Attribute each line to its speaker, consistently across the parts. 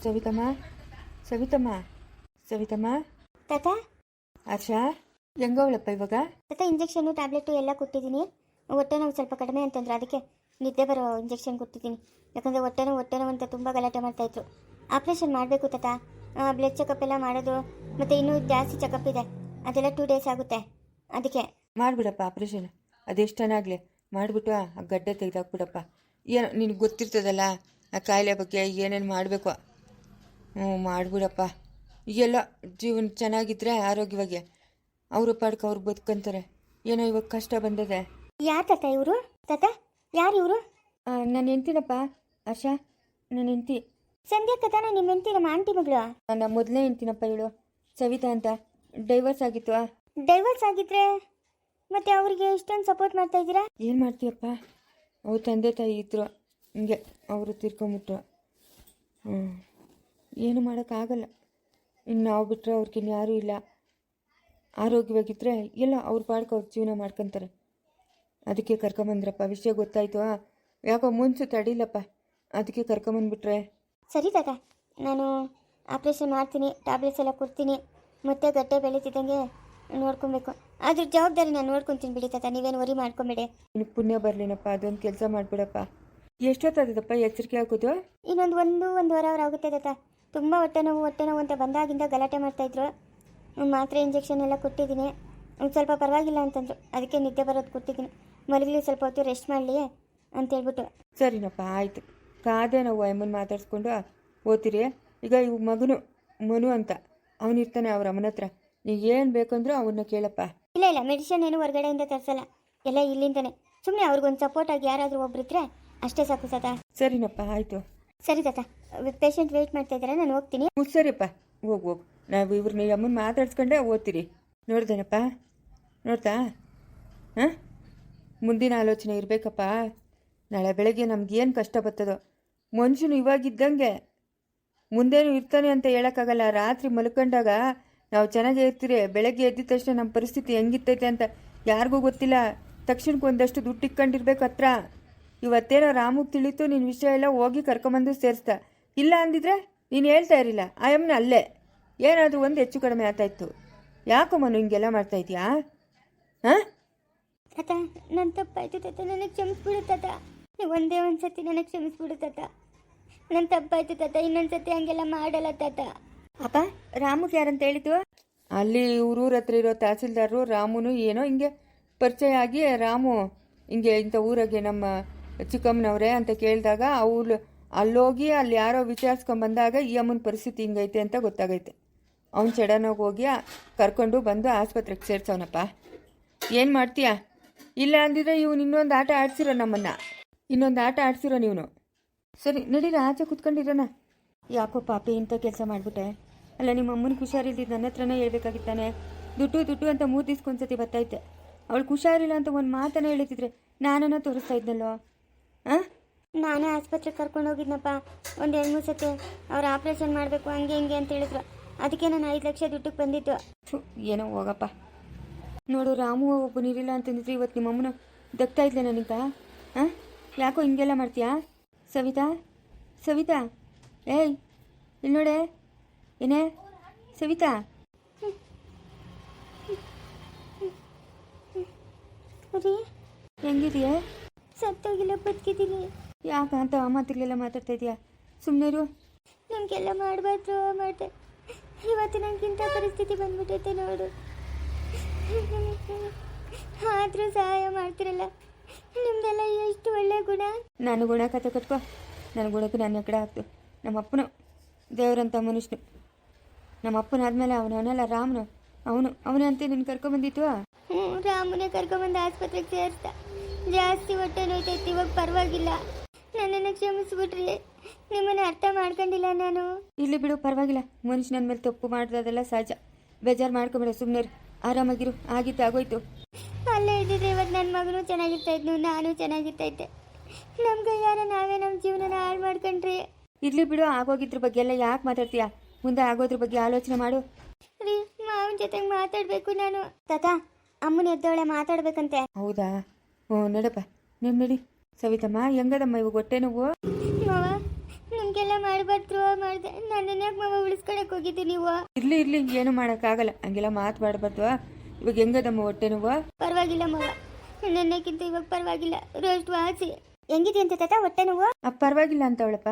Speaker 1: ಸವಿತಮ್ಮ ಸವಿತಮ್ಮ ಸವಿತಮ್ಮ
Speaker 2: ತಾತ
Speaker 1: ಆಶಾ ಹೆಂಗವಳಪ್ಪ ಇವಾಗ?
Speaker 2: ತಾತ ಇಂಜೆಕ್ಷನ್ನು ಟ್ಯಾಬ್ಲೆಟು ಎಲ್ಲ ಕೊಟ್ಟಿದ್ದೀನಿ. ಹೊಟ್ಟೆ ನೋವು ಸ್ವಲ್ಪ ಕಡಿಮೆ ಅಂತಂದ್ರೆ ಅದಕ್ಕೆ ನಿದ್ದೆ ಬರೋ ಇಂಜೆಕ್ಷನ್ ಕೊಟ್ಟಿದ್ದೀನಿ. ಯಾಕಂದರೆ ಹೊಟ್ಟೆ ನೋವು ಅಂತ ತುಂಬ ಗಲಾಟೆ ಮಾಡ್ತಾಯಿದ್ರು. ಆಪ್ರೇಷನ್ ಮಾಡಬೇಕು ತಾತ. ಬ್ಲಡ್ ಚೆಕಪ್ ಎಲ್ಲ ಮಾಡೋದು ಮತ್ತು ಇನ್ನೂ ಜಾಸ್ತಿ ಚೆಕಪ್ ಇದೆ, ಅದೆಲ್ಲ 2 ಡೇಸ್ ಆಗುತ್ತೆ. ಅದಕ್ಕೆ
Speaker 1: ಮಾಡಿಬಿಡಪ್ಪ ಆಪ್ರೇಷನ್. ಅದೆಷ್ಟನಾಗಲಿ ಮಾಡಿಬಿಟ್ಟು ಆ ಗಡ್ಡೆ ತೆಗೆದಾಕ್ಬಿಡಪ್ಪ. ಏನೋ ನಿನಗೆ ಗೊತ್ತಿರ್ತದಲ್ಲ ಆ ಕಾಯಿಲೆ ಬಗ್ಗೆ ಏನೇನು ಮಾಡಬೇಕು. ಮಾಡಿಬಿಡಪ್ಪ. ಈಗೆಲ್ಲ ಜೀವನ ಚೆನ್ನಾಗಿದ್ದರೆ ಆರೋಗ್ಯವಾಗಿ ಅವರು ಪಾಡ್ಕ ಅವ್ರು ಬದುಕಂತಾರೆ. ಏನೋ ಇವಾಗ ಕಷ್ಟ ಬಂದಿದೆ.
Speaker 2: ಯಾರು ತಾತ ಇವರು? ತಾತ ಯಾರು ಇವರು?
Speaker 1: ನಾನು ಹೆಂಡ್ತಿನಪ್ಪ ಆಶಾ, ನನ್ನ ಹೆಂಡ್ತಿ.
Speaker 2: ಸಂಧ್ಯಾ ತಾತ, ನಾನು ನಿಮ್ಮ ಹೆಂಡ್ತಿ, ನಮ್ಮ ಆಂಟಿ ಮಗಳು.
Speaker 1: ನನ್ನ ಮೊದಲೇ ಹೆಂಡ್ತಿನಪ್ಪ ಇವಳು, ಸವಿತಾ ಅಂತ. ಡೈವರ್ಸ್ ಆಗಿತ್ತು.
Speaker 2: ಡೈವರ್ಸ್ ಆಗಿದ್ರೆ ಮತ್ತೆ ಅವರಿಗೆ ಇಷ್ಟೊಂದು ಸಪೋರ್ಟ್ ಮಾಡ್ತಾ ಇದ್ದೀರಾ?
Speaker 1: ಏನು ಮಾಡ್ತೀಯಪ್ಪ, ಅವ್ರ ತಂದೆ ತಾಯಿ ಇದ್ರು, ಹಿಂಗೆ ಅವರು ತೀರ್ಕೊಂಬಿಟ್ರು. ಏನು ಮಾಡೋಕ್ಕಾಗಲ್ಲ. ಇನ್ನು ನಾವು ಬಿಟ್ಟರೆ ಅವ್ರಿಗಿನ್ನು ಯಾರೂ ಇಲ್ಲ. ಆರೋಗ್ಯವಾಗಿದ್ದರೆ ಎಲ್ಲ ಅವ್ರ ಪಾಡ್ಕ ಅವ್ರ ಜೀವನ ಮಾಡ್ಕೊತಾರೆ. ಅದಕ್ಕೆ ಕರ್ಕೊಂಬಂದ್ರಪ್ಪ. ವಿಷಯ ಗೊತ್ತಾಯ್ತು, ಯಾಕೋ ಮುಂಚೆ ತಡಿಲಪ್ಪ, ಅದಕ್ಕೆ ಕರ್ಕೊಂಬಂದ್ಬಿಟ್ರೆ.
Speaker 2: ಸರಿ ತಾತ, ನಾನು ಆಪ್ರೇಷನ್ ಮಾಡ್ತೀನಿ, ಟ್ಯಾಬ್ಲೆಟ್ಸ್ ಎಲ್ಲ ಕೊಡ್ತೀನಿ, ಮತ್ತೆ ಗಡ್ಡೆ ಬೆಳೀತಿದ್ದಂಗೆ ನೋಡ್ಕೊಬೇಕು. ಅದ್ರ ಜವಾಬ್ದಾರಿ ನಾನು ನೋಡ್ಕೊತೀನಿ ಬಿಡಿ ತಾತ, ನೀವೇನು ವರಿ ಮಾಡ್ಕೊಂಬೇಡಿ.
Speaker 1: ನಿನಗೆ ಪುಣ್ಯ ಬರಲಿನಪ್ಪ, ಅದೊಂದು ಕೆಲಸ ಮಾಡಿಬಿಡಪ್ಪ. ಎಷ್ಟೊತ್ತಾದದಪ್ಪ ಎಚ್ಚರಿಕೆ ಆಗೋದು?
Speaker 2: ಇನ್ನೊಂದು 1-1.5 ಅವರ್ ಆಗುತ್ತೆ ತಾತ. ತುಂಬ ಹೊಟ್ಟೆ ನೋವು ಅಂತ ಬಂದಾಗಿಂದ ಗಲಾಟೆ ಮಾಡ್ತಾಯಿದ್ರು. ಮಾತ್ರೆ ಇಂಜೆಕ್ಷನ್ ಎಲ್ಲ ಕೊಟ್ಟಿದ್ದೀನಿ, ಸ್ವಲ್ಪ ಪರವಾಗಿಲ್ಲ ಅಂತಂದರು. ಅದಕ್ಕೆ ನಿದ್ದೆ ಬರೋದು ಕೊಟ್ಟಿದ್ದೀನಿ. ಮಲಗಲಿ, ಸ್ವಲ್ಪ ಹೊತ್ತು ರೆಸ್ಟ್ ಮಾಡಲಿ ಅಂತೇಳ್ಬಿಟ್ಟು.
Speaker 1: ಸರಿನಪ್ಪ, ಆಯಿತು. ಕಾದೆ ನಾವು ಅಮ್ಮನ ಮಾತಾಡ್ಸ್ಕೊಂಡು ಓದ್ತೀರಿ. ಈಗ ಇವು ಮನು ಅಂತ ಅವನಿರ್ತಾನೆ ಅವ್ರ ಅಮ್ಮನ ಹತ್ರ. ನೀವು ಏನು ಬೇಕಂದ್ರೂ ಅವನ್ನ ಕೇಳಪ್ಪ.
Speaker 2: ಇಲ್ಲ ಮೆಡಿಸಿನ್ ಏನು ಹೊರಗಡೆಯಿಂದ ತರಿಸಲ್ಲ, ಎಲ್ಲ ಇಲ್ಲಿಂದನೇ. ಸುಮ್ಮನೆ ಅವ್ರಿಗೊಂದು ಸಪೋರ್ಟ್ ಆಗಿ ಯಾರಾದರೂ ಒಬ್ರಿದ್ರೆ ಅಷ್ಟೇ ಸಾಕು ತಾತ.
Speaker 1: ಸರಿನಪ್ಪ, ಆಯಿತು.
Speaker 2: ಸರಿ ತಾತ, ಪೇಷಂಟ್ ವೆಯ್ಟ್ ಮಾಡ್ತಾ ಇದ್ದಾರೆ, ನಾನು ಹೋಗ್ತೀನಿ.
Speaker 1: ಸರಿಯಪ್ಪ, ಹೋಗು. ನಾವು ಇವ್ರನ್ನ ಅಮ್ಮನ ಮಾತಾಡ್ಸ್ಕೊಂಡೆ ಓದ್ತೀರಿ. ನೋಡ್ದೇನಪ್ಪ, ನೋಡ್ತಾ? ಹಾಂ, ಮುಂದಿನ ಆಲೋಚನೆ ಇರಬೇಕಪ್ಪ. ನಾಳೆ ಬೆಳಗ್ಗೆ ನಮ್ಗೇನು ಕಷ್ಟ ಬರ್ತದೋ. ಮನುಷ್ಯನು ಇವಾಗಿದ್ದಂಗೆ ಮುಂದೇನು ಇರ್ತಾನೆ ಅಂತ ಹೇಳೋಕ್ಕಾಗಲ್ಲ. ರಾತ್ರಿ ಮಲ್ಕೊಂಡಾಗ ನಾವು ಚೆನ್ನಾಗೇ ಇರ್ತೀರಿ, ಬೆಳಗ್ಗೆ ಎದ್ದಿದ ತಕ್ಷಣ ನಮ್ಮ ಪರಿಸ್ಥಿತಿ ಹೆಂಗಿರ್ತೈತೆ ಅಂತ ಯಾರಿಗೂ ಗೊತ್ತಿಲ್ಲ. ತಕ್ಷಣಕ್ಕೆ ಒಂದಷ್ಟು ದುಡ್ಡು ಇಟ್ಕೊಂಡಿರ್ಬೇಕು ಹತ್ರ. ಇವತ್ತೇನೋ ರಾಮುಗೆ ತಿಳಿತು ನಿನ್ನ ವಿಷಯ ಎಲ್ಲ, ಹೋಗಿ ಕರ್ಕೊಂಬಂದು ಸೇರಿಸ್ತಾ. ಇಲ್ಲ ಅಂದಿದ್ರೆ ನೀನು ಹೇಳ್ತಾ ಇರಲಿಲ್ಲ. ಆ ಅಮ್ಮನ ಅಲ್ಲೇ ಏನಾದರೂ ಒಂದು ಹೆಚ್ಚು ಕಡಿಮೆ ಆಗ್ತಾಯಿತ್ತು. ಯಾಕೋ ಮನು ಹಿಂಗೆಲ್ಲ ಮಾಡ್ತಾಯಿದ್ಯಾ? ಹಾಂ
Speaker 2: ತಾತ, ನನ್ನ ತಪ್ಪಾಯ್ತು ತಾತ, ನನಗೆ ಕ್ಷಮಿಸ್ಬಿಡು ತಾತ. ನೀವು ಒಂದೇ ಒಂದು ಸತಿ ನನಗೆ ಕ್ಷಮಿಸ್ಬಿಡು ತಾತ. ನನ್ನ ತಪ್ಪಾಯ್ತು ತಾತ, ಇನ್ನೊಂದು ಸತಿ ಹಂಗೆಲ್ಲ ಮಾಡಲ್ಲ ತಾತ. ಅಪ್ಪ, ರಾಮುಗೆ ಯಾರಂತ ಹೇಳಿದ್ದು?
Speaker 1: ಅಲ್ಲಿ ಊರೂರ ಹತ್ರ ಇರೋ ತಹಸೀಲ್ದಾರರು ರಾಮುನು ಏನೋ ಹಿಂಗೆ ಪರಿಚಯ ಆಗಿ, ರಾಮು ಹಿಂಗೆ ಇಂಥ ಊರಾಗೆ ನಮ್ಮ ಚಿಕ್ಕಮ್ಮನವ್ರೆ ಅಂತ ಕೇಳಿದಾಗ ಅವ್ರು ಅಲ್ಲೋಗಿ ಅಲ್ಲಿ ಯಾರೋ ವಿಚಾರಿಸ್ಕೊಂಬಂದಾಗ ಈ ಅಮ್ಮನ ಪರಿಸ್ಥಿತಿ ಹಿಂಗೈತೆ ಅಂತ ಗೊತ್ತಾಗೈತೆ. ಅವ್ನು ಸಡನ್ನಾಗಿ ಹೋಗಿ ಕರ್ಕೊಂಡು ಬಂದು ಆಸ್ಪತ್ರೆಗೆ ಸೇರ್ಸವನಪ್ಪ. ಏನು ಮಾಡ್ತೀಯಾ? ಇಲ್ಲ ಅಂದಿದ್ರೆ ಇವನು ಇನ್ನೊಂದು ಆಟ ಆಡ್ಸಿರೋ, ನಮ್ಮನ್ನು ಇನ್ನೊಂದು ಆಟ ಆಡ್ಸಿರೋ ನೀವು. ಸರಿ ನಡೀರ, ಆಚೆ ಕುತ್ಕೊಂಡಿರೋಣ. ಯಾಕೋ ಪಾಪಿ ಇಂಥ ಕೆಲಸ ಮಾಡಿಬಿಟ್ಟೆ. ಅಲ್ಲ, ನಿಮ್ಮ ಅಮ್ಮನಿಗೆ ಹುಷಾರಿಲ್ದಿದ್ದು ನನ್ನ ಹತ್ರನೇ ಹೇಳ್ಬೇಕಾಗಿತ್ತಾನೆ. ದುಡ್ಡು ಅಂತ 3 ದಿವ್ಸಕ್ಕೊಂದ್ಸತಿ ಬರ್ತೈತೆ. ಅವಳು ಹುಷಾರಿಲ್ಲ ಅಂತ ಒಂದು ಮಾತನ್ನ ಹೇಳಿದ್ರೆ ನಾನನ್ನ ತೋರಿಸ್ತಾ ಇದ್ನಲ್ಲೋ. ಹಾಂ,
Speaker 2: ನಾನೇ ಆಸ್ಪತ್ರೆಗೆ ಕರ್ಕೊಂಡು ಹೋಗಿದ್ನಪ್ಪ ಒಂದು 2-3 ಸತಿ. ಅವ್ರು ಆಪ್ರೇಷನ್ ಮಾಡಬೇಕು ಹಂಗೆ ಹಿಂಗೆ ಅಂತ ಹೇಳಿದ್ರು. ಅದಕ್ಕೆ ನಾನು 5 ಲಕ್ಷ ದುಡ್ಡಿಗೆ ಬಂದಿತ್ತು.
Speaker 1: ಏನೋ ಹೋಗಪ್ಪ. ನೋಡು, ರಾಮು ಒಬ್ಬನಿರಿಲ್ಲ ಅಂತಂದಿದ್ರೆ ಇವತ್ತು ನಿಮ್ಮ ಅಮ್ಮನ ದಗ್ತಾ ಇದ್ಲೆ ನನಗ. ಹಾಂ, ಯಾಕೋ ಹಿಂಗೆಲ್ಲ ಮಾಡ್ತೀಯಾ? ಸವಿತಾ, ಏಯ್ ಇಲ್ಲಿ ನೋಡೆ. ಏನೇ ಸವಿತಾ? ಹೆಂಗಿದೆಯಾ?
Speaker 2: ಸತ್ತೋಗಿಲ್ಲ, ಬದುಕಿದ್ದೀನಿ.
Speaker 1: ಯಾಕಂತ ಮಾತುಗಳೆಲ್ಲ ಮಾತಾಡ್ತಾ ಇದೆಯಾ? ಸುಮ್ಮನೆ ಇರು.
Speaker 2: ನಿಮಗೆಲ್ಲ ಮಾಡಬಾರ್ದು ಮಾಡಿದೆ. ಇವತ್ತು ನನಗಿಂತ ಪರಿಸ್ಥಿತಿ ಬಂದ್ಬಿಟ್ಟೈತೆ ನೋಡು. ಆದರೂ ಸಹಾಯ ಮಾಡ್ತಿರಲ್ಲ. ನಿಮ್ದೆಲ್ಲ ಎಷ್ಟು ಒಳ್ಳೆ ಗುಣ.
Speaker 1: ನಾನು ಗುಣ ಕತೆ ಕಟ್ಕೋ. ನನ್ನ ಗುಣಕ್ಕೆ ನನ್ನ ಕಡೆ ಆಗ್ತು. ನಮ್ಮಪ್ಪನು ದೇವರಂತ ಮನುಷ್ಯನು. ನಮ್ಮಪ್ಪನಾದ್ಮೇಲೆ ಅವನಲ್ಲ ರಾಮನು, ಅವನೇ ಅಂತ ನಿನ್ನ ಕರ್ಕೊಂಬಂದಿತ್ತು.
Speaker 2: ರಾಮನೇ ಕರ್ಕೊಂಬಂದು ಆಸ್ಪತ್ರೆಗೆ ಸೇರಿಸ್ದ. ಜಾಸ್ತಿ ಹೊಟ್ಟೆ ನೋಯ್ತೈತಿ, ಇವಾಗ ಪರವಾಗಿಲ್ಲ. ನನ್ನನ್ನು ಕ್ಷಮಿಸ್ಬಿಟ್ರಿ. ನಿಮ್ಮನ್ನು ಅರ್ಥ ಮಾಡ್ಕೊಂಡಿಲ್ಲ ನಾನು.
Speaker 1: ಇಲ್ಲಿ ಬಿಡು, ಪರವಾಗಿಲ್ಲ. ಮನುಷ್ಯ ನನ್ನ ಮೇಲೆ ತಪ್ಪು ಮಾಡ್ದದೆಲ್ಲ ಸಹಜ. ಬೇಜಾರು ಮಾಡ್ಕೊಂಬೇಡ, ಸುಮ್ಮನೆ ಆರಾಮಾಗಿರು. ಆಗಿತ್ತು ಆಗೋಯ್ತು.
Speaker 2: ಅಲ್ಲೇ ಇದ್ದಿದ್ರೆ ಇವತ್ತು ನನ್ನ ಮಗನೂ ಚೆನ್ನಾಗಿರ್ತಾ ಇದ್ನು, ನಾನು ಚೆನ್ನಾಗಿರ್ತಾ ಇದ್ದೆ. ನಮ್ಗೆ ನಾವೇ ನಮ್ಮ ಜೀವನನ ಹಾಳು ಮಾಡ್ಕೊಂಡ್ರಿ.
Speaker 1: ಇರ್ಲಿ ಬಿಡು, ಆಗೋಗಿದ್ರ ಬಗ್ಗೆ ಎಲ್ಲ ಯಾಕೆ ಮಾತಾಡ್ತೀಯಾ? ಮುಂದೆ ಆಗೋದ್ರ ಬಗ್ಗೆ ಆಲೋಚನೆ ಮಾಡು.
Speaker 2: ರೀ, ಮಾವನ ಜೊತೆಗೆ ಮಾತಾಡಬೇಕು ನಾನು. ತಾತ, ಅಮ್ಮನ ಎದ್ದವಳೆ ಮಾತಾಡ್ಬೇಕಂತೆ.
Speaker 1: ಹೌದಾ? ನಡಪ್ಪ, ನಡಿ. ಸವಿತಮ್ಮ, ಹೆಂಗದಮ್ಮ ಇವಾಗ ಹೊಟ್ಟೆ ನೋವು?
Speaker 2: ಮಾವ, ನಮ್ಮ ಹಂಗೆಲ್ಲ ಮಾಡ್ಬಾರ್ದು ಮಾಡಿದೆ ನನ್ನನ್ನು ಯಾಕೆ ಮಾವ ಉಳಿಸ್ಕೊಳಕ್ ಹೋಗಿದ್ದು ನೀವು?
Speaker 1: ಇರ್ಲಿ ಇರ್ಲಿ, ಏನು ಮಾಡೋಕ್ಕಾಗಲ್ಲ, ಹಂಗೆಲ್ಲ ಮಾತಾಡ್ಬಾರ್ದು. ಇವಾಗ ಹೆಂಗದಮ್ಮ ಹೊಟ್ಟೆ ನೋವು?
Speaker 2: ಪರವಾಗಿಲ್ಲ ಮಾವ, ನನ್ನಕ್ಕಿಂತ ಇವಾಗ ಪರವಾಗಿಲ್ಲ. ರೋಸ್ಟ್ ವಾಸಿ ಹೆಂಗಿದೆ ಅಂತ ತಾತ ಹೊಟ್ಟೆ ನೋವು?
Speaker 1: ಪರವಾಗಿಲ್ಲ ಅಂತವಳಪ್ಪ.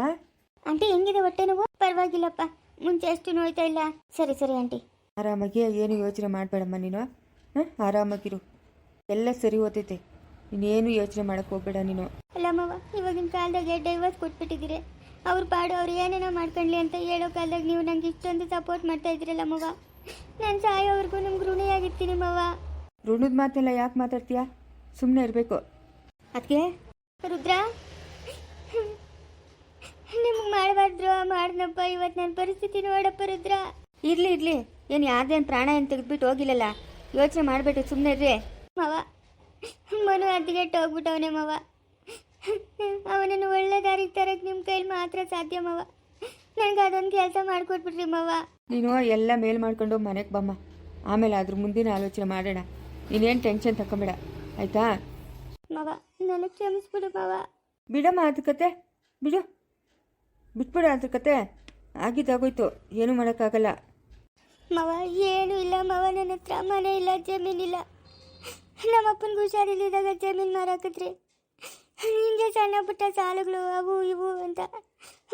Speaker 2: ಆಂಟಿ ಹೆಂಗಿದೆ ಹೊಟ್ಟೆ ನೋವು? ಪರವಾಗಿಲ್ಲಪ್ಪ, ಮುಂಚೆ ಅಷ್ಟು ನೋಯ್ತಾ ಇಲ್ಲ. ಸರಿ ಸರಿ ಆಂಟಿ.
Speaker 1: ಆರಾಮಾಗಿ ಏನು ಯೋಚನೆ ಮಾಡಬೇಡಮ್ಮ ನೀನು. ಆರಾಮಾಗಿರು, ಎಲ್ಲ ಸರಿ ಹೋತೈತೆ. ನೀನೇನು ಯೋಚನೆ ಮಾಡಕ್ಕೆ ಹೋಗ್ಬೇಡ ನೀನು.
Speaker 2: ಅಲ್ಲ ಮಾವ, ಇವಾಗಿನ ಕಾಲದಾಗೆ ಡೈವರ್ಸ್ ಕೊಟ್ಬಿಟ್ಟಿದ್ದೀರಿ. ಅವ್ರ ಪಾಡು ಅವ್ರು ಏನೇನೋ ಮಾಡ್ಕೊಳ್ಳಿ ಅಂತ ಹೇಳೋ ಕಾಲದಾಗ ನೀವು ನಂಗೆ ಇಷ್ಟೊಂದು ಸಪೋರ್ಟ್ ಮಾಡ್ತಾ ಇದ್ದೀರಲ್ಲ ಮಾವ. ನಾನು ಸಾಯೋವರೆಗೂ ನಿಮ್ಗೆ ಋಣಿಯಾಗಿರ್ತೀನಿ ಮಾವ.
Speaker 1: ಋಣದ ಮಾತೆಲ್ಲ ಯಾಕೆ ಮಾತಾಡ್ತೀಯಾ? ಸುಮ್ಮನೆ ಇರಬೇಕು.
Speaker 2: ಅದಕ್ಕೆ ರುದ್ರ ನಿಮ್ಗೆ ಮಾಡಬಾರ್ದ್ರು ಮಾಡಿದ್ನಪ್ಪ. ಇವತ್ತು ನನ್ನ ಪರಿಸ್ಥಿತಿ ನೋಡಪ್ಪ ರುದ್ರ.
Speaker 1: ಇರ್ಲಿ ಇರ್ಲಿ, ಏನು ಯಾರ್ದೇನು ಪ್ರಾಣ ಏನು ತೆಗೆದ್ಬಿಟ್ಟು ಹೋಗಿಲ್ಲಲ್ಲ, ಯೋಚನೆ ಮಾಡಬೇಡಿ, ಸುಮ್ಮನೆ ಇರ್ರಿ.
Speaker 2: ಮಾವ, ಮನು ಅದ್ಗೆಟ್ಟು ಹೋಗ್ಬಿಟ್ಟವನೇ ಮಾವ. ಅವನನ್ನು ಒಳ್ಳೆ ದಾರಿಗೆ ತರಕ್ಕೆ ನಿಮ್ಮ ಕೈಲಿ ಮಾತ್ರ ಸಾಧ್ಯ ಮಾವ. ನನಗೆ ಅದೊಂದು ಕೆಲಸ ಮಾಡಿಕೊಟ್ಬಿಟ್ರಿ ಮಾವ.
Speaker 1: ನೀನು ಎಲ್ಲ ಮೇಲ್ ಮಾಡ್ಕೊಂಡು ಮನೆಗೆ ಬಮ್ಮ, ಆಮೇಲೆ ಅದ್ರ ಮುಂದಿನ ಆಲೋಚನೆ ಮಾಡೋಣ. ನೀನೇನು ಟೆನ್ಷನ್ ತಗೊಂಬೇಡ, ಆಯಿತಾ?
Speaker 2: ಮಾವ, ನನಗೆ ಕ್ಷಮಿಸ್ಬಿಡು ಮಾವ.
Speaker 1: ಬಿಡಮ್ಮ ಅದ್ರ ಕತೆ, ಬಿಟ್ಬಿಡು ಅದ್ರ ಕತೆ. ಆಗಿದ್ದಾಗೋಯ್ತು, ಏನೂ ಮಾಡೋಕ್ಕಾಗಲ್ಲ.
Speaker 2: ಮಾವ ಏನೂ ಇಲ್ಲ ಮಾವ, ನನ್ನ ಹತ್ರ ಮನೆ ಇಲ್ಲ, ಜಮೀನಿಲ್ಲ. ನಮ್ಮಪ್ಪನಿಗೆ ಹುಷಾರಿಲ್ಲಿದ್ದಾಗ ಜಮೀನು ಮಾರಾಕಿದ್ರಿ. ಹಿಂಗೆ ಸಣ್ಣ ಪುಟ್ಟ ಸಾಲಗಳು ಅವು ಇವು ಅಂತ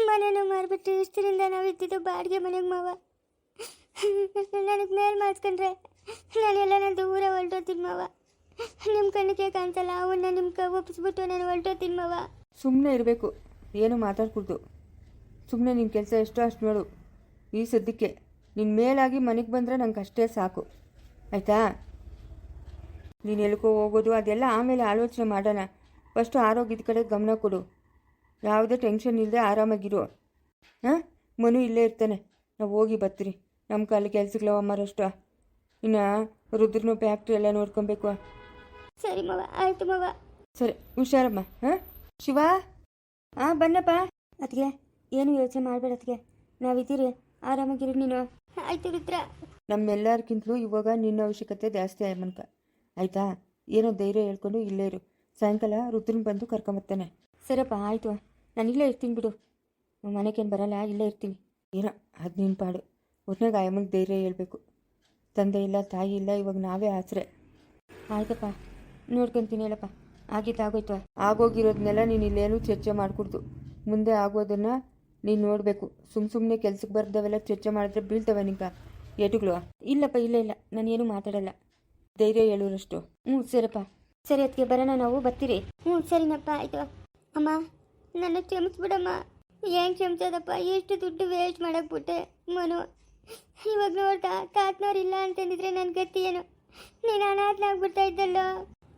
Speaker 2: ಮನೆನೂ ಮಾರ್ಬಿಟ್ಟು ಇಷ್ಟರಿಂದ ನಾವು ಇದ್ದಿದ್ದು ಬಾಡಿಗೆ ಮನೆಗೆ ಮಾವ. ನನಗೆ ಮೇಲ್ ಮಾಡಿಸ್ಕೊಂಡ್ರೆ ನಾನೆಲ್ಲ ದೂರ ಹೊರಟೋತೀನಿ ಮಾವ. ನಿಮ್ಮ ಕಣ್ಣಿಗೆ ಕಾಣಿಸಲ್ಲ, ಅವನ್ನ ನಿಮ್ಮ ಒಪ್ಪಿಸ್ಬಿಟ್ಟು ನಾನು ಹೊರಟೋತೀನಿ ಮಾವ.
Speaker 1: ಸುಮ್ಮನೆ ಇರಬೇಕು, ಏನು ಮಾತಾಡ್ಕೊಡ್ದು. ಸುಮ್ಮನೆ ನಿನ್ನ ಕೆಲಸ ಎಷ್ಟೋ ಅಷ್ಟು ನೋಡು. ಈ ಸದ್ಯಕ್ಕೆ ನಿನ್ನ ಮೇಲಾಗಿ ಮನೆಗೆ ಬಂದರೆ ನಂಗೆ ಅಷ್ಟೇ ಸಾಕು, ಆಯಿತಾ? ನೀನು ಎಲ್ಕೋ ಹೋಗೋದು ಅದೆಲ್ಲ ಆಮೇಲೆ ಆಲೋಚನೆ ಮಾಡೋಣ. ಫಸ್ಟು ಆರೋಗ್ಯದ ಕಡೆ ಗಮನ ಕೊಡು. ಯಾವುದೇ ಟೆನ್ಷನ್ ಇಲ್ಲದೆ ಆರಾಮಾಗಿರು. ಮನು ಇಲ್ಲೇ ಇರ್ತಾನೆ, ನಾವು ಹೋಗಿ ಬರ್ತೀರಿ. ನಮ್ಮ ಕಾಲ ಕೆಲ್ಸಗಳವ ಮಾರಷ್ಟು. ಇನ್ನು ರುದ್ರನು ಫ್ಯಾಕ್ಟ್ರಿ ಎಲ್ಲ ನೋಡ್ಕೊಬೇಕು.
Speaker 2: ಸರಿ ಮಾವ, ಆಯ್ತು ಮಾವ.
Speaker 1: ಸರಿ, ಹುಷಾರಮ್ಮ. ಶಿವ, ಬನ್ನಪ್ಪ. ಅದಕ್ಕೆ ಏನು ಯೋಚನೆ ಮಾಡಬೇಡ, ಅದಕ್ಕೆ ನಾವಿದ್ದೀರಿ, ಆರಾಮಾಗಿರಿ ನೀನು.
Speaker 2: ಆಯ್ತು ರುದ್ರ.
Speaker 1: ನಮ್ಮೆಲ್ಲರಿಗಿಂತಲೂ ಇವಾಗ ನಿನ್ನ ಅವಶ್ಯಕತೆ ಜಾಸ್ತಿ ಆಯ್ಮನ್ಕ, ಆಯಿತಾ? ಏನೋ ಧೈರ್ಯ ಹೇಳ್ಕೊಂಡು ಇಲ್ಲೇ ಇರು. ಸಾಯಂಕಾಲ ರುದ್ರನ್ ಬಂದು ಕರ್ಕೊಂಬರ್ತಾನೆ. ಸರಪ್ಪ, ಆಯಿತು, ನಾನು ಇಲ್ಲೇ ಇರ್ತೀನಿ ಬಿಡು. ಮನೆಗೇನು ಬರಲ್ಲ, ಇಲ್ಲೇ ಇರ್ತೀನಿ. ಏನೋ ಅದು ನಿನ್ನ ಪಾಡು. ಒಟ್ನಾಗ ಆಯಮ್ಮಗೆ ಧೈರ್ಯ ಹೇಳ್ಬೇಕು. ತಂದೆ ಇಲ್ಲ, ತಾಯಿ ಇಲ್ಲ, ಇವಾಗ ನಾವೇ ಆಸರೆ. ಆಯ್ತಪ್ಪ, ನೋಡ್ಕೊತೀನಿ ಹೇಳಪ್ಪ. ಆಗೋಯ್ತು. ಆಗೋಗಿರೋದನ್ನೆಲ್ಲ ನೀನು ಇಲ್ಲೇನು ಚರ್ಚೆ ಮಾಡಿಕೊಡ್ದು. ಮುಂದೆ ಆಗೋದನ್ನು ನೀನು ನೋಡಬೇಕು. ಸುಮ್ಮನೆ ಕೆಲ್ಸಕ್ಕೆ ಬರ್ದವೆಲ್ಲ ಚರ್ಚೆ ಮಾಡಿದ್ರೆ ಬೀಳ್ತವೆ ನಿಂಗೆ ಏಟುಗಳು. ಇಲ್ಲಪ್ಪ, ಇಲ್ಲ, ನಾನೇನು ಮಾತಾಡಲ್ಲ. ಧೈರ್ಯ ಹೇಳೋರಷ್ಟು. ಸರಿಪ್ಪ.
Speaker 2: ಸರಿ, ಅದಕ್ಕೆ ಬರೋಣ, ನಾವು ಬರ್ತೀರಿ. ಸರಿನಪ್ಪ, ಆಯಿತು. ಅಮ್ಮ, ನನ್ನ ಕ್ಷಮಿಸ್ಬಿಡಮ್ಮ. ಏನು ಕ್ಷಮಿಸೋದಪ್ಪ, ಎಷ್ಟು ದುಡ್ಡು ವೇಸ್ಟ್ ಮಾಡಕ್ಬಿಟ್ಟೆ ಮನು. ಇವಾಗ ನೋಡ್ತಾ ತಾತನವ್ರಿಲ್ಲ ಅಂತಂದಿದ್ರೆ ನನ್ನ ಗತಿ ಏನು? ನೀನು ಅನಾಥನಾಗ್ಬಿಡ್ತಾ ಇದ್ದಲ್ಲೋ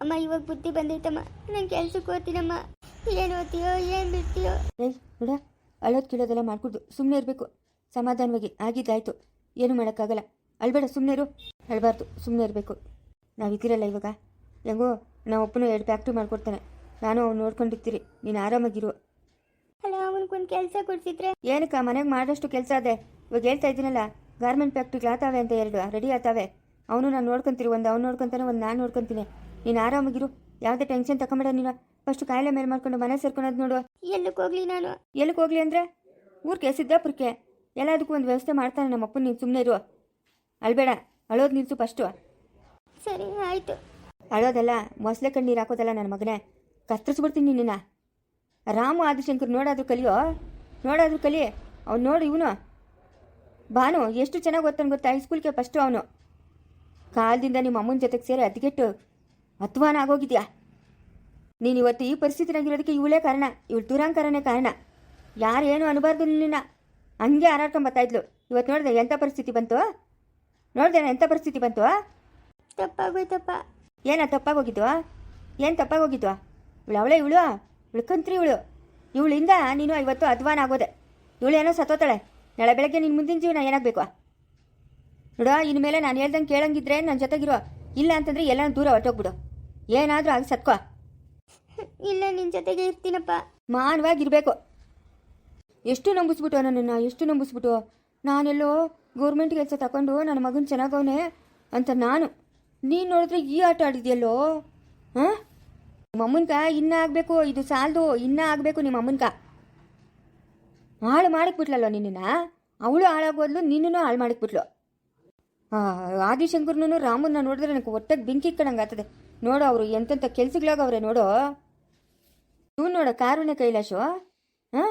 Speaker 2: ಅಮ್ಮ. ಇವಾಗ ಬುದ್ಧಿ ಬಂದೈತಮ್ಮ, ನಾನು ಕೆಲ್ಸಕ್ಕೆ ಓದ್ತೀನಮ್ಮ. ಏನು ಓದ್ತೀಯೋ, ಏನು ಬಿಡ್ತೀಯೋ?
Speaker 1: ನೋಡ, ಅಳೋದು ಕೀಳೋದೆಲ್ಲ ಮಾಡ್ಕೊಡ್ದು. ಸುಮ್ಮನೆ ಇರಬೇಕು, ಸಮಾಧಾನವಾಗಿ. ಆಗಿದ್ದಾಯ್ತು, ಏನು ಮಾಡೋಕ್ಕಾಗಲ್ಲ. ಅಳ್ಬೇಡ, ಸುಮ್ಮನೆ ಇರು. ಅಳ್ಬಾರ್ದು, ಸುಮ್ಮನೆ ಇರಬೇಕು. ನಾವಿದ್ದೀರಲ್ಲ ಇವಾಗ. ಹೆಂಗೋ ನಾವು ಒಪ್ಪನು 2 ಫ್ಯಾಕ್ಟ್ರಿ ಮಾಡ್ಕೊಡ್ತಾನೆ, ನಾನು ಅವ್ನು ನೋಡ್ಕೊಂಡಿರ್ತೀರಿ. ನೀನು ಆರಾಮಾಗಿರು.
Speaker 2: ಅಲ್ಲ, ಅವನಿಗೊಂದು ಕೆಲಸ ಕೊಡ್ಸಿದ್ರೆ.
Speaker 1: ಏನಕ್ಕ, ಮನೆಗೆ ಮಾಡೋಷ್ಟು ಕೆಲಸ ಅದೇ. ಇವಾಗ ಹೇಳ್ತಾ ಇದ್ದೀನಲ್ಲ, ಗಾರ್ಮೆಂಟ್ ಫ್ಯಾಕ್ಟ್ರಿಗೆ ಆತಾವೆ ಅಂತ 2 ರೆಡಿ ಆತಾವೆ. ಅವನು ನಾನು ನೋಡ್ಕೊತೀರಿ. ಒಂದು ಅವ್ನು ನೋಡ್ಕೊತಾನೆ, ಒಂದು ನಾನು ನೋಡ್ಕೊತೀನಿ. ನೀನು ಆರಾಮಾಗಿರು, ಯಾವುದೇ ಟೆನ್ಷನ್ ತಗೊಂಬೇಡ ನೀನು. ಫಸ್ಟ್ ಕಾಯಿಲೆ ಮೇಲೆ ಮಾಡ್ಕೊಂಡು ಮನೆ ಸೇರ್ಕೊಳೋದು ನೋಡು.
Speaker 2: ಎಲ್ಲಿಗೆ ಹೋಗ್ಲಿ ನಾನು?
Speaker 1: ಎಲ್ಲಿಗೆ ಹೋಗ್ಲಿ ಅಂದರೆ ಊರಿಗೆ, ಸಿದ್ದಾಪುರಕ್ಕೆ. ಎಲ್ಲದಕ್ಕೂ ಒಂದು ವ್ಯವಸ್ಥೆ ಮಾಡ್ತಾನೆ ನಮ್ಮಪ್ಪ. ನೀನು ಸುಮ್ಮನೆ ಇರು, ಅಳ್ಬೇಡ. ಅಳೋದು ನಿಲ್ಸು ಫಸ್ಟು.
Speaker 2: ಸರಿ, ಆಯಿತು.
Speaker 1: ಅಳೋದಲ್ಲ, ಮೊಸಳೆ ಕಣ್ಣೀರು ಹಾಕೋದಲ್ಲ ನನ್ನ ಮಗನೇ. ಕತ್ತರಿಸ್ಬಿಡ್ತೀನಿ ನಿನ್ನ. ರಾಮು ಆದಿಶಂಕರ್ ನೋಡಾದ್ರೂ ಕಲಿಯೋ, ನೋಡಾದ್ರೂ ಕಲಿ. ಅವ್ನು ನೋಡಿ, ಇವನು ಭಾನು ಎಷ್ಟು ಚೆನ್ನಾಗಿ ಓದ್ತಾನೆ ಗೊತ್ತಾ? ಹೈಸ್ಕೂಲ್ಗೆ ಫಸ್ಟು ಅವನು. ಕಾಲದಿಂದ ನಿಮ್ಮ ಅಮ್ಮನ ಜೊತೆಗೆ ಸೇರಿ ಅದ್ಗೆಟ್ಟು ಅಧ್ವಾನ ಆಗೋಗಿದ್ಯಾ ನೀನು. ಇವತ್ತು ಈ ಪರಿಸ್ಥಿತಿನಾಗಿರೋದಕ್ಕೆ ಇವಳೇ ಕಾರಣ. ಇವಳು ದುರಾಂಕರನೇ ಕಾರಣ. ಯಾರೇನು ಅನಬಾರ್ದು ನಿನ್ನ. ಹಂಗೆ ಹಾರಾಡ್ಕೊಂಬರ್ತಾಯಿದ್ಲು. ಇವತ್ತು ನೋಡಿದೆ ಎಂಥ ಪರಿಸ್ಥಿತಿ ಬಂತು? ನೋಡ್ದೇನ ಎಂಥ ಪರಿಸ್ಥಿತಿ ಬಂತು?
Speaker 2: ತಪ್ಪಾಗೋಯ್ತಪ್ಪ.
Speaker 1: ಏನ ತಪ್ಪಾಗೋಗಿದ್ವಾ? ಏನು ತಪ್ಪಾಗೋಗಿದ್ವಾ? ಇವಳು ಕಂತ್ರಿ ಇವಳಿಂದ ನೀನು ಇವತ್ತು ಅಧ್ವಾನ ಆಗೋದೆ. ಇವಳೇನೋ ಸತ್ತೋತಾಳೆ. ನಾಳೆ ಬೆಳಗ್ಗೆ ನಿನ್ನ ಮುಂದಿನ ಜೀವನ ಏನಾಗಬೇಕು ನೋಡ. ಇನ್ಮೇಲೆ ನಾನು ಹೇಳ್ದಂಗೆ ಕೇಳಂಗಿದ್ರೆ ನನ್ನ ಜೊತೆಗಿರೋ, ಇಲ್ಲ ಅಂತಂದ್ರೆ ಎಲ್ಲ ದೂರ ಹೊಟ್ಟೋಗ್ಬಿಡು. ಏನಾದರೂ ಆಗಿ ಸತ್ಕೋ.
Speaker 2: ಇಲ್ಲ, ನಿನ್ನ ಜೊತೆಗೆ ಇರ್ತೀನಪ್ಪ.
Speaker 1: ಮಾನವಾಗಿರ್ಬೇಕು. ಎಷ್ಟು ನಂಬಿಸ್ಬಿಟ್ಟು ನನ್ನನ್ನು, ಎಷ್ಟು ನಂಬಿಸ್ಬಿಟ್ಟು. ನಾನೆಲ್ಲೋ ಗೌರ್ಮೆಂಟ್ ಕೆಲಸ ತಗೊಂಡು ನನ್ನ ಮಗನ ಚೆನ್ನಾಗವನೆ ಅಂತ ನೀನು ನೋಡಿದ್ರೆ ಈ ಆಟ ಆಡಿದ್ಯಲ್ಲೋ. ನಿಮ್ಮ ಅಮ್ಮನ್ಕ ಇನ್ನೂ ಆಗಬೇಕು, ಇದು ಸಾಲದು, ಇನ್ನೂ ಆಗಬೇಕು ನಿಮ್ಮ ಅಮ್ಮನ್ಕ. ಹಾಳು ಮಾಡಿಕ್ಬಿಟ್ಲಲ್ಲ ನಿನ್ನ. ಅವಳು ಹಾಳಾಗೋದ್ಲು, ನಿನ್ನೂ ಹಾಳು ಮಾಡಿಕ್ಬಿಟ್ಲು. ಆದಿಶಂಕರ್ನು ರಾಮನ್ನ ನೋಡಿದ್ರೆ ನನಗೆ ಹೊಟ್ಟೆಗೆ ಬೆಂಕಿ ಇಕ್ಕಣಂಗೆ ಆಗ್ತದೆ. ನೋಡು ಅವರು ಎಂತೆಂಥ ಕೆಲ್ಸಗಳಾಗವ್ರೆ ನೋಡು. ಇವನು ನೋಡು ಕಾರುಣ್ಯ ಕೈಲಾಶು,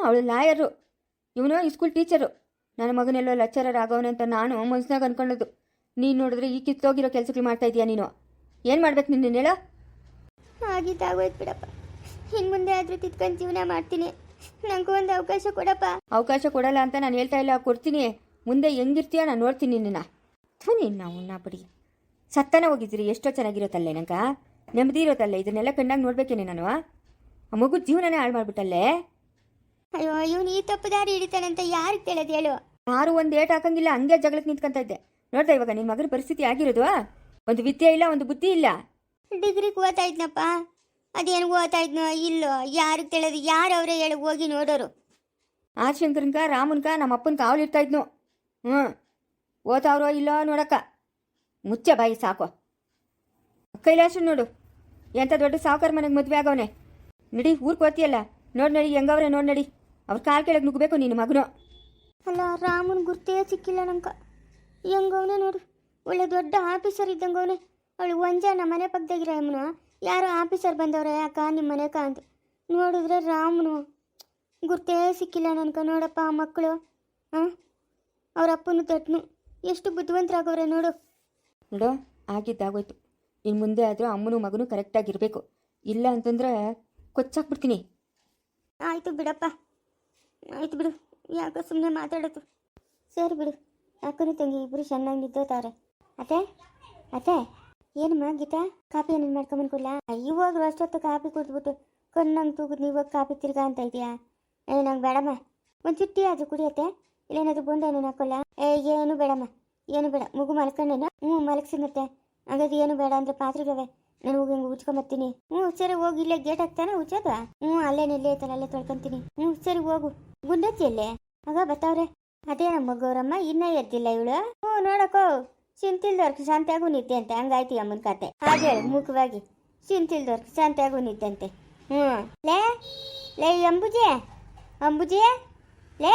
Speaker 1: ಅವಳು ಲಾಯರು, ಇವನು ಸ್ಕೂಲ್ ಟೀಚರು. ನನ್ನ ಮಗನೆಲ್ಲೋ ಲೆಕ್ಚರರ್ ಆಗವನೆ ಅಂತ ನಾನು ಮನ್ಸ್ನಾಗ ಅನ್ಕೊಳ್ಳೋದು. ನೀನು ನೋಡಿದ್ರೆ ಈ ಕಿತ್ತೋಗಿರೋ ಕೆಲಸಗಳು ಮಾಡ್ತಾ ಇದೀಯಾ ನೀನು. ಏನು ಮಾಡ್ಬೇಕು ನಿನ್ನ ಹೇಳ?
Speaker 2: ಆಗಿದ್ದಾಗೋಯ್ತು ಬಿಡಪ್ಪ. ಇನ್ನು ಮುಂದೆ ಆದರೂ ತಿತ್ಕೊಂಡು ಜೀವನ ಮಾಡ್ತೀನಿ. ನನಗೂ ಒಂದು ಅವಕಾಶ ಕೊಡಪ್ಪ.
Speaker 1: ಅವಕಾಶ ಕೊಡಲ್ಲ ಅಂತ ನಾನು ಹೇಳ್ತಾ ಇಲ್ಲ, ಕೊಡ್ತೀನಿ. ಮುಂದೆ ಹೆಂಗಿರ್ತೀಯ ನಾನು ನೋಡ್ತೀನಿ ನಿನ್ನ. ನಾವು ಬಿಡಿ ಸತ್ತನ ಹೋಗಿದ್ದೀರಿ. ಎಷ್ಟೋ ಚೆನ್ನಾಗಿರೋತಲ್ಲೇ ನಂಗೆ, ನೆಮ್ಮದಿ ಇರೋತಲ್ಲೇ. ಇದನ್ನೆಲ್ಲ ಕಣ್ಣಾಗ ನೋಡ್ಬೇಕೇನೆ ನಾನು. ಆ ಮಗು ಜೀವನನೇ ಹಾಳು ಮಾಡ್ಬಿಟ್ಟಲ್ಲೇ.
Speaker 2: ಅಯ್ಯೋ, ಇವನು ಈ ತಪ್ಪು ದಾರಿ ಹಿಡಿತಾನೆ ಅಂತ ಯಾರಿಗೆ ತಿಳಿದು ಹೇಳು?
Speaker 1: ಯಾರು ಒಂದು ಏಟ್ ಹಾಕಂಗಿಲ್ಲ, ಹಂಗೆ ಜಗಳಕ್ಕೆ ನಿಂತ್ಕೊಂತ ಇದ್ದೆ. ನೋಡ್ತಾ ಇವಾಗ ನಿನ್ನ ಮಗನ ಪರಿಸ್ಥಿತಿ ಆಗಿರೋದು. ಒಂದು ವಿದ್ಯೆ ಇಲ್ಲ, ಒಂದು ಬುದ್ಧಿ ಇಲ್ಲ.
Speaker 2: ಡಿಗ್ರಿಗೆ ಓದ್ತಾ ಇದ್ನಪ್ಪ, ಅದೇನು ಓದ್ತಾ ಇದ್ನೋ ಇಲ್ಲೋ ಯಾರಿಗೆ ತಿಳಿದು? ಯಾರು ಅವರೇ ಹೇಳಿ ಹೋಗಿ ನೋಡೋರು?
Speaker 1: ಆದಿಶಂಕರನ್ಕ ರಾಮನ್ಕ ನಮ್ಮ ಅಪ್ಪನ ಕಾವಲು ಇರ್ತಾ ಇದ್ನು. ಓದ್ತಾವ್ರೋ ಇಲ್ಲೋ ನೋಡಕ್ಕ. ಮುಚ್ಚ ಬಾಯಿ ಸಾಕು. ಕೈಲಾಸ ನೋಡು ಎಂಥ ದೊಡ್ಡ ಸಾವುಕಾರ ಮನೆಗೆ ಮದುವೆ ಆಗವನೆ. ನಡಿ ಊರಿಗೆ ಹೋಗ್ತೀಯಲ್ಲ, ನೋಡಿ ನಡಿ ಹೆಂಗವ್ರೆ, ನೋಡಿ ನಡಿ. ಅವ್ರ ಕಾಲು ಕೆಳಗೆ ನುಗ್ಗಬೇಕು ನಿನ್ನ ಮಗನು.
Speaker 2: ಅಲ್ಲ, ರಾಮನ್ ಗುರ್ತೇ ಸಿಕ್ಕಿಲ್ಲ ನಂಗೆ. ಹೆಂಗವನೆ ನೋಡು, ಒಳ್ಳೆ ದೊಡ್ಡ ಆಫೀಸರ್ ಇದ್ದಂಗವನೆ. ಅವಳು ಒಂಜ ನಮ್ಮ ಮನೆ ಪಕ್ಕದಾಗಿರೋ ಅಮ್ಮನು ಯಾರೋ ಆಫೀಸರ್ ಬಂದವ್ರೆ ಅಕ್ಕ ನಿಮ್ಮ ಮನೆಕ ಅಂತ ನೋಡಿದ್ರೆ ರಾಮನು ಗುರ್ತೇ ಸಿಕ್ಕಿಲ್ಲ ನನ್ಕ. ನೋಡಪ್ಪ ಆ ಮಕ್ಕಳು, ಅವ್ರ ಅಪ್ಪನು ತಟ್ನು ಎಷ್ಟು ಬುದ್ಧಿವಂತರಾಗವ್ರೆ ನೋಡು.
Speaker 1: ನೋಡು, ಆಗಿದ್ದಾಗೋಯ್ತು. ಇನ್ನು ಮುಂದೆ ಆದರೂ ಅಮ್ಮನೂ ಮಗನೂ ಕರೆಕ್ಟಾಗಿರಬೇಕು. ಇಲ್ಲ ಅಂತಂದರೆ ಕೊಚ್ಚಾಕ್ಬಿಡ್ತೀನಿ.
Speaker 2: ಆಯಿತು ಬಿಡಪ್ಪ, ಆಯಿತು ಬಿಡು. ಯಾಕೋ ಸುಮ್ಮನೆ ಮಾತಾಡೋದು. ಸರಿ ಬಿಡು. ಅಕ್ಕನು ತಂಗಿ ಇಬ್ಬರು ಚೆನ್ನಾಗಿ ನಿದ್ದೋತಾವ್ರೆ. ಅತ್ತೆ ಅತ್ತೆ, ಏನಮ್ಮ ಗೀತಾ, ಕಾಪಿ ಏನೇನು ಮಾಡ್ಕೊಂಬನ್ಕೊಡ್ಲಾ? ಇವಾಗ ಅಷ್ಟೊತ್ತು ಕಾಪಿ ಕುಡಿದ್ಬಿಟ್ಟು ಕಣ್ಣಂಗೆ ತೂಗುದು ನೀವಾಗ ಕಾಪಿ ತಿರ್ಗಾ ಅಂತ ಇದೆಯಾ? ನಂಗೆ ಬೇಡಮ್ಮ. ಒಂದು ಚುಟ್ಟಿ ಆದರೂ ಕುಡಿಯತ್ತೆ, ಇಲ್ಲೇನಾದರೂ ಬೋಂಡ ಏನೇನು ಹಾಕೋಲ್ಲ? ಏನು ಬೇಡಮ್ಮ, ಏನು ಬೇಡ. ಮಗು ಮಲ್ಕೊಂಡೇನ? ಮಲಗ್ಸಿನತ್ತೆ. ಹಾಗಾದ್ರೆ ಏನು ಬೇಡ ಅಂದರೆ ಪಾತ್ರೆಗವೆ, ನಾನು ಹೋಗಿ ಹಂಗೆ ಉಚ್ಕೊಂಬರ್ತೀನಿ. ಸರಿ ಹೋಗಿ. ಇಲ್ಲೇ ಗೇಟ್ ಹಾಕ್ತಾನೆ ಉಚ್ಚೋದ? ಅಲ್ಲೇನೆಲ್ಲೇ ಐತಲ್ಲ, ಅಲ್ಲೇ ತೊಳ್ಕೊಂತೀನಿ. ಸರಿ ಹೋಗು. ಗುಂಡಜ್ಜಿಯಲ್ಲೇ ಆಗ ಬರ್ತಾವ್ರೆ. ಅದೇ ನಮ್ಮ ಗೌರಮ್ಮ ಇನ್ನೂ ಎದ್ದಿಲ್ಲ ಇವಳು. ನೋಡಕ್ಕೋ, ಚಿಂತಿಲ್ದವ್ರಿಗೆ ಶಾಂತಿಯಾಗೂ ನಿದ್ದೆ ಅಂತೆ. ಹಂಗಾಯ್ತು ಅಮ್ಮನ ಕತೆ. ಹಾಗೆ ಮುಖವಾಗಿ ಚಿಂತಿಲ್ದವ್ರಿಗೆ ಶಾಂತಿಯಾಗೂ ನಿದ್ದೆ ಅಂತೆ. ಲೇ ಲೇ ಅಂಬುಜಿ, ಅಂಬುಜಿ ಲೇ.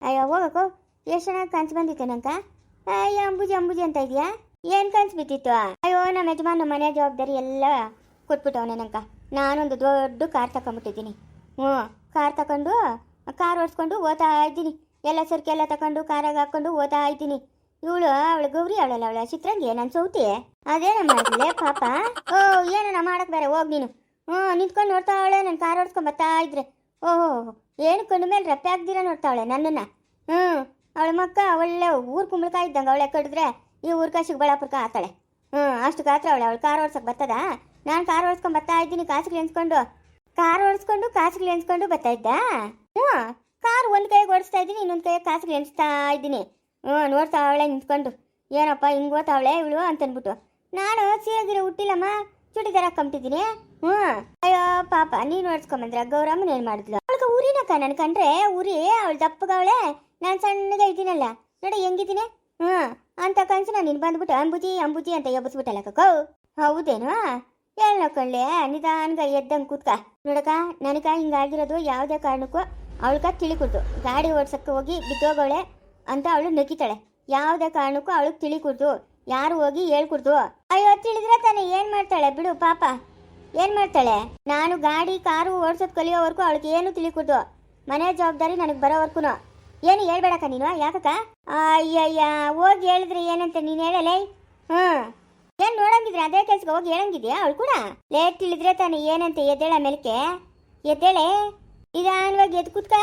Speaker 2: ಅಯ್ಯೋ ಹೋಗಕ್ಕೋ, ಎಷ್ಟು ಚೆನ್ನಾಗಿ ಕನ್ಸು ಬಂದಿತ್ತು ನಂಕ. ಅಯ್ಯೋ ಅಂಬುಜಿ ಅಂಬುಜಿ ಅಂತ ಇದೆಯಾ? ಏನು ಕನ್ಸು ಬಿದ್ದಿತ್ತು? ಅಯ್ಯೋ ನಮ್ಮ ಯಜಮಾನ ಮನೆ ಜವಾಬ್ದಾರಿ ಎಲ್ಲ ಕೊಟ್ಬಿಟ್ಟವನೆ ನಂಕ. ನಾನೊಂದು ದೊಡ್ಡ ಕಾರ್ ತಗೊಂಡ್ಬಿಟ್ಟಿದ್ದೀನಿ. ಕಾರ್ ತಗೊಂಡು ಕಾರ್ ಓಡಿಸ್ಕೊಂಡು ಓದ್ತಾ ಇದ್ದೀನಿ. ಎಲ್ಲ ಸರ್ಕಿ ಎಲ್ಲ ತಗೊಂಡು ಕಾರಾಗ ಹಾಕ್ಕೊಂಡು ಓದ್ತಾ ಇದ್ದೀನಿ. ಇವಳು ಅವಳು ಗೌರಿ ಅವಳಲ್ಲ, ಅವಳ ಚಿತ್ರಂಗೆ ನನ್ನ ಸೌತಿ. ಅದೇನ ಮಾಡಿದ್ಲೆ ಪಾಪ. ಏನೋ ಮಾಡಕ್ ಬೇರೆ ಹೋಗಿ ನೀನು. ನಿಂತ್ಕೊಂಡು ನೋಡ್ತಾವಳೆ ನಾನು ಕಾರ್ ಓಡಿಸ್ಕೊಂಡು ಬರ್ತಾ ಇದ್ರೆ. ಓಹೋ, ಏನು ಕಣ್ಣು ಮೇಲೆ ರೆಪ್ಪೆ ಹಾಕ್ದಿರ ನೋಡ್ತಾವಳೆ ನನ್ನನ್ನು. ಅವಳ ಮಕ್ಕ ಒಳ್ಳೆ ಊರು ಕುಂಬಳಕಾಯಿ ಇದ್ದಂಗೆ. ಅವಳೆ ಕಡಿದ್ರೆ ಈ ಊರ್ಕ ಚಿಕ್ಕಬಳ್ಳಾಪುರಕ ಆತಾಳೆ. ಅಷ್ಟು ಗಾತ್ರ ಅವಳು ಕಾರ್ ಓಡ್ಸಕ್ಕೆ ಬರ್ತದ? ನಾನು ಕಾರ್ ಓಡಿಸ್ಕೊಂಡು ಬರ್ತಾ ಇದ್ದೀನಿ, ಕಾಸುಗಳು ಎನ್ಸ್ಕೊಂಡು. ಕಾರ್ ಓಡಿಸ್ಕೊಂಡು ಕಾಸುಗಳು ಎನ್ಸ್ಕೊಂಡು ಬರ್ತಾ ಇದ್ದ. ಕಾರ್ ಒಂದು ಕೈಗೆ ಓಡಿಸ್ತಾ ಇದ್ದೀನಿ, ಇನ್ನೊಂದು ಕೈಗೆ ಕಾಸುಗಳು ಎಣಿಸ್ತಾ ಇದ್ದೀನಿ. ನೋಡ್ತಾವಳೆ ನಿಂತ್ಕೊಂಡು. ಏನಪ್ಪ ಹಿಂಗೆ ಓದ್ತಾವಳೆ ಇವಳು ಅಂತನ್ಬಿಟ್ಟು ನಾನು ಸೀರೆಗಿರೆ ಹುಟ್ಟಿಲ್ಲಮ್ಮ, ಚೂಡಿದಾರ ಹಾಕೊಂಬಿಟ್ಟಿದ್ದೀನಿ. ಅಯ್ಯೋ ಪಾಪ, ನೀನು ಓಡಿಸ್ಕೊಂಬಂದ್ರ ಗೌರಮ್ಮನ ಏನು ಮಾಡಿದ್ಲು? ಅವಳಿಗೆ ಊರಿನಕ್ಕ ನನ್ ಕಂಡ್ರೆ ಉರಿ. ಅವಳು ದಪ್ಪಗವಳೆ, ನಾನು ಸಣ್ಣಗೆ ಇದ್ದೀನಲ್ಲ, ನೋಡಿ ಹೆಂಗಿದ್ದೀನಿ. ಅಂತ ಕನ್ಸು ನಾನು ನೀನು ಬಂದ್ಬಿಟ್ಟು ಅಂಬುಜಿ ಅಂಬುಜಿ ಅಂತ ಎಬ್ಬಿಸ್ಬಿಟ್ಟಲ್ಲ ಕಕ್ಕೋ. ಹೌದೇನು? ಎಲ್ಲ ನೋಡ್ಕೊಳ್ಳಿ, ನಿಧಾನ್ಗ ಎದ್ದಂಗೆ ಕೂತ್ಕ. ನೋಡಕ್ಕ, ನನಗ ಹಿಂಗಾಗಿರೋದು ಯಾವುದೇ ಕಾರಣಕ್ಕೂ ಅವಳ್ಗ ತಿಳಿಕೊಡ್ತು. ಗಾಡಿ ಓಡ್ಸಕ್ಕೆ ಹೋಗಿ ಬಿದ್ದೋಗವಳೆ ಅಂತ ಅವಳು ನಗಿತಾಳೆ. ಯಾವುದೇ ಕಾರಣಕ್ಕೂ ಅವಳಿಗೆ ತಿಳಿಕೊಡ್ತು. ಯಾರು ಹೋಗಿ ಹೇಳ್ಕೊಡ್ತು? ಅಯ್ಯೋ ತಿಳಿದ್ರೆ ತಾನೆ ಏನು ಮಾಡ್ತಾಳೆ ಬಿಡು ಪಾಪ. ಏನು ಮಾಡ್ತಾಳೆ? ನಾನು ಗಾಡಿ ಕಾರು ಓಡಿಸೋದು ಕಲಿಯೋವರೆಗೂ ಅವಳಿಗೆ ಏನು ತಿಳಿಕೊಡ್ತು. ಮನೆ ಜವಾಬ್ದಾರಿ ನನಗೆ ಬರೋವರೆಗೂ ಏನು ಹೇಳ್ಬೇಡಕ್ಕ ನೀನು. ಯಾಕಕ್ಕ? ಅಯ್ಯಯ್ಯ, ಹೋಗಿ ಹೇಳಿದ್ರೆ ಏನಂತ ನೀನು ಹೇಳಲೇ? ಏನು ನೋಡಂಗಿದ್ರೆ ಅದೇ ಕೆಲ್ಸಕ್ಕೆ ಹೋಗಿ ಹೇಳಂಗಿದ್ಯಾ ಅವಳು ಕೂಡ? ಲೇಟ್ ತಿಳಿದ್ರೆ ತಾನೆ ಏನಂತ. ಎದ್ದೇಳ ಮೇಲಕ್ಕೆ, ಎದ್ದೇಳೆ. ನಿಧಾನವಾಗಿ ಎದ್ದು ಕೂತ್ಕ,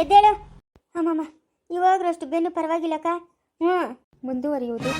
Speaker 2: ಎದ್ದೇಳು. ಅಮ್ಮಮ್ಮ ಇವಾಗ್ರಷ್ಟು ಬೆನ್ನು ಪರವಾಗಿಲ್ಲಕ್ಕ.
Speaker 1: ಮುಂದುವರಿಯುವುದು